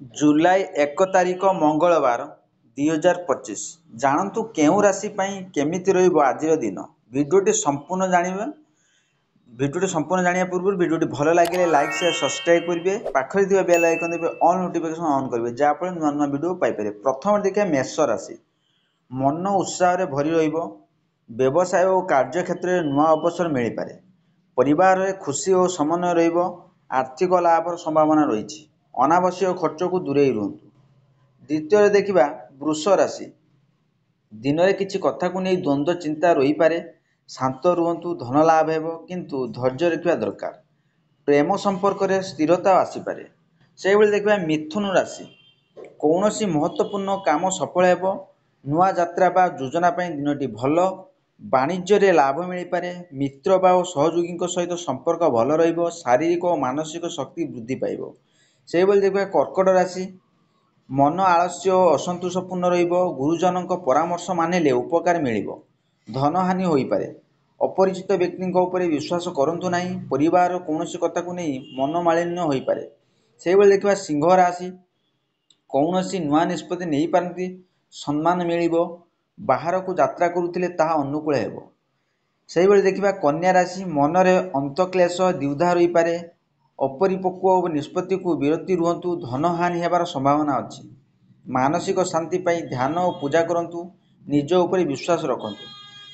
जुलाई 1 तारिख मंगलवार 2025 जानतु केउ राशि पाई केमिति रहिबो आजिर दिन भिडियोटी संपूर्ण जानिबे। भिडियोटी संपूर्ण जानिया पूर्व भिडियोटी भल लगे लाइक शेयर सब्सक्राइब करेंगे पाखरे थिबा बेल आइकन देबे ऑल नोटिफिकेशन ऑन करेंगे जहाँफल नुआ नुआ भिडियो पाइपर। प्रथम देखिए मेष राशि मन उत्साह रे भरी रहिबो। व्यवसाय और कार्य क्षेत्र में नुआ अवसर मिल पारे। परिवार में खुशी और समन्वय रहिबो। आर्थिक लाभर संभावना रही। अनावश्यक खर्च को दूरे रुहतु। द्वितीय देखा वृष राशि दिन में किसी कथा को नहीं द्वंद्व चिंता रही पारे। शांत रुहतु धन लाभ हेबो किंतु धैर्य रखा दरकार। प्रेम संपर्क में स्थिरता आसीपारे। से भाई देखा मिथुन राशि कौन सी महत्वपूर्ण काम सफल हेबो। नुआ यात्रा बा योजना दिनटी भल। वाणिज्य रे लाभ मिल पारे। मित्र बा सहयोगी सहित संपर्क भल रहिबो। शारीरिक और मानसिक शक्ति वृद्धि पाइबो। से भाई देखा कर्कट राशि मन आलस्य और असंतोषपूर्ण रहिबो। गुरुजन परामर्श मानिले उपकार मिलिबो। धन हानि होई पारे। अपरिचित व्यक्ति ऊपर विश्वास करंतु नहीं। परिवार कौन कथा को नहीं मन मालिन्य होई पारे। से भाई देखा सिंह राशि कौन सी नुआ निष्पत्ति नहीं पारती। सम्मान मिलिबो। बाहर को यात्रा करुथिले ताहा अनुकूल हेबो। से भाई देखा कन्या राशि मनरे अंतक्लेश द्विधा रही पारे। अपरिपक्व निष्पत्ति को विरति रुहतु। धन हानि हेबार संभावना अच्छी। मानसिक शांति पाई ध्यान और पूजा करंतु। निज उपर विश्वास रखंतु।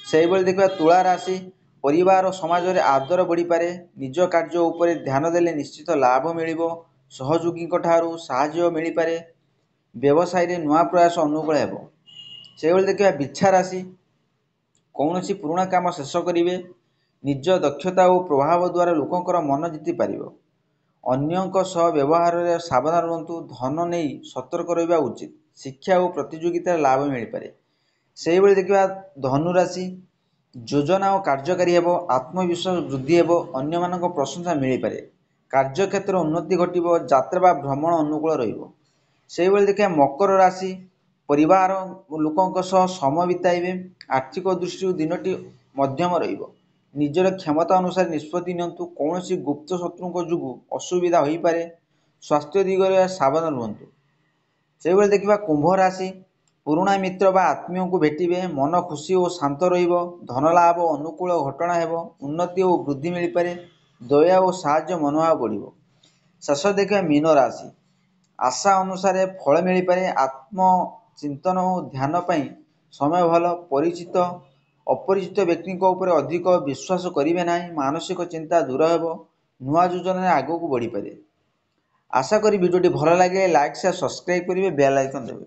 से भाई देखा तुला राशि परिवार और समाज में आदर बढ़ी पारे। निज कार्य उपर ध्यान देले निश्चित लाभ मिलिबो। सहयोगी ठारू साहाय्य मिल पारे। व्यवसाय रे नुआ प्रयास अनुकूल हेबो। से भाई देखा बिच्छा राशि कौन सी पुराना काम शेष करेंगे। निज दक्षता और प्रभाव द्वारा लोकंकर मन जीति पारिबो। अन्यों सह व्यवहार में सावधान रुहतु। धन नहीं सतर्क रहिबा उचित। शिक्षा और प्रतियोगिता लाभ मिल पारे। से भाई देखा धनुराशि योजना और कार्यकारी हेबो। आत्मविश्वास वृद्धि हेबो। अन्य मानक प्रशंसा मिल पारे। कार्यक्षेत्र उन्नति घटिबो। यात्रा बा भ्रमण अनुकूल रहिबो। से भाई देखा मकर राशि परिवार लोकों सह समय बिताइबे। आर्थिक दृष्टि दिनटी मध्यम रहिबो। निजर क्षमता अनुसार निष्पत्ति नियंतु। कौन सी गुप्त शत्रु जुगु असुविधा हो पारे। स्वास्थ्य दिगरे सावधान रुहतु। से भाई देखा कुंभ राशि पुराना मित्र बा आत्मीय को भेटिबे। मन खुशी और शांत रहिबो। धन लाभ और अनुकूल घटना हेबो। उन्नति और वृद्धि मिल पारे। दया और साहाय्य मनोभाव बढ़िबो। शेष देखा मीन राशि आशा अनुसार फल मिल पारे। आत्मचिंतन और ध्यान पाई समय भल। परिचित अपरिचित व्यक्ति ऊपर अधिक विश्वास करेंगे ना। मानसिक चिंता दूर हेबो। नुआ योजना आगू को बढ़ी पारे। आशा करी वीडियोटी भल लगे लाइक शेयर सब्सक्राइब करेंगे बेल आइकन देवे।